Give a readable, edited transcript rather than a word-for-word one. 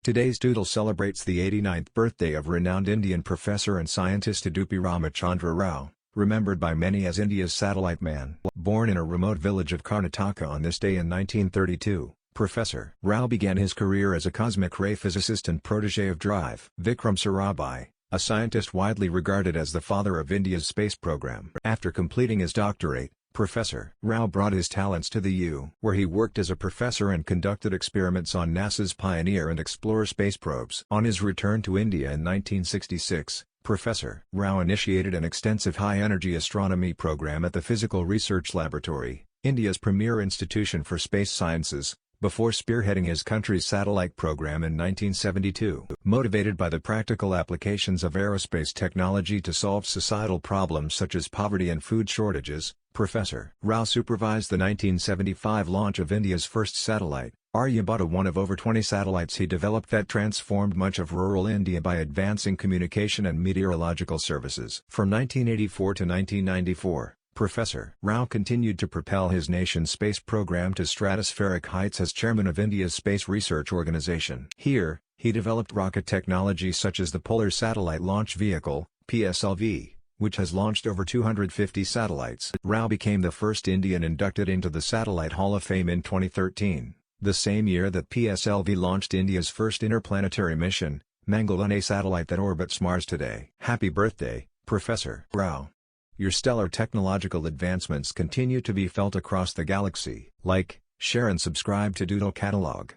Today's Doodle celebrates the 89th birthday of renowned Indian professor and scientist Udupi Ramachandra Rao, remembered by many as India's satellite man. Born in a remote village of Karnataka on this day in 1932, Professor Rao began his career as a cosmic ray physicist and protege of Drive Vikram Sarabhai, a scientist widely regarded as the father of India's space program. After completing his doctorate, Professor Rao brought his talents to the U, where he worked as a professor and conducted experiments on NASA's Pioneer and Explorer space probes. On his return to India in 1966, Professor Rao initiated an extensive high-energy astronomy program at the Physical Research Laboratory, India's premier institution for space sciences, before spearheading his country's satellite program in 1972. Motivated by the practical applications of aerospace technology to solve societal problems such as poverty and food shortages, Professor Rao supervised the 1975 launch of India's first satellite, Aryabhata, one of over 20 satellites he developed that transformed much of rural India by advancing communication and meteorological services. From 1984 to 1994, Professor Rao continued to propel his nation's space program to stratospheric heights as chairman of India's Space Research Organization. Here, he developed rocket technology such as the Polar Satellite Launch Vehicle, PSLV, which has launched over 250 satellites. Rao became the first Indian inducted into the Satellite Hall of Fame in 2013, the same year that PSLV launched India's first interplanetary mission, Mangalyaan, a satellite that orbits Mars today. Happy birthday, Professor Rao. Your stellar technological advancements continue to be felt across the galaxy. Like, share and subscribe to Doodle Catalog.